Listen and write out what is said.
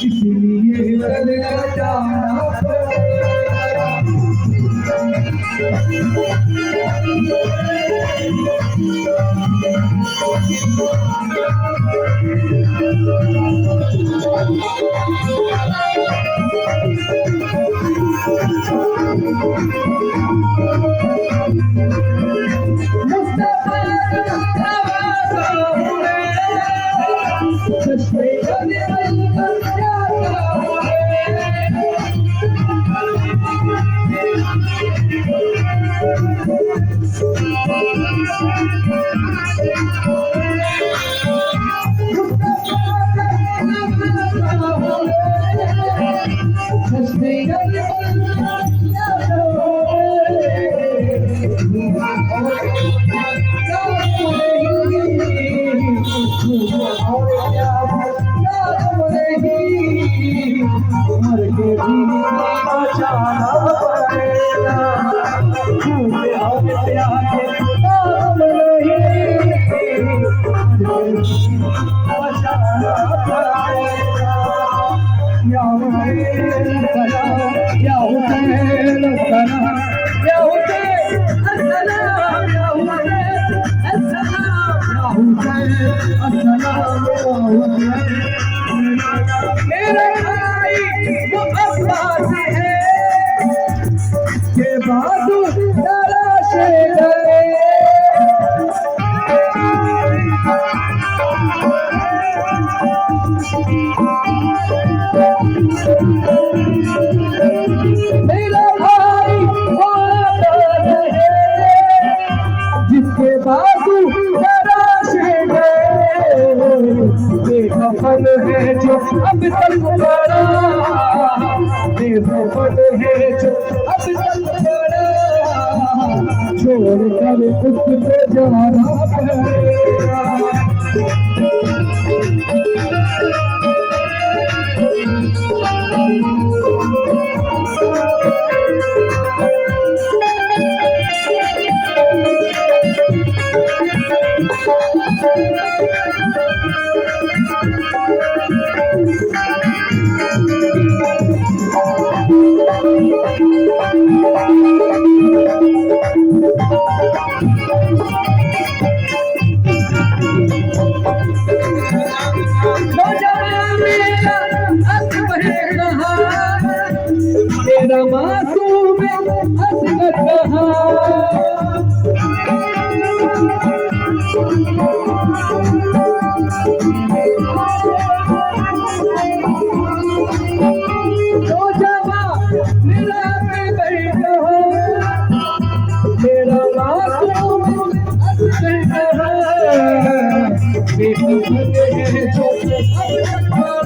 इसलिए बदला जाना मेरे भाई वो अब्बास है के बाद तलाश गए मेरा भाई वो अब्बास है जिसके बाद तलाश गए बेखफन है जो अब तक बड़ा बेखफन है जो अब तक बड़ा छोड़ कर उसको जाना पड़ेगा मेरा मासूम असगत कहा तो जवा मेरा पे बैठा मेरा मासूम असगत कहा बेटी बने जो छोड़ कर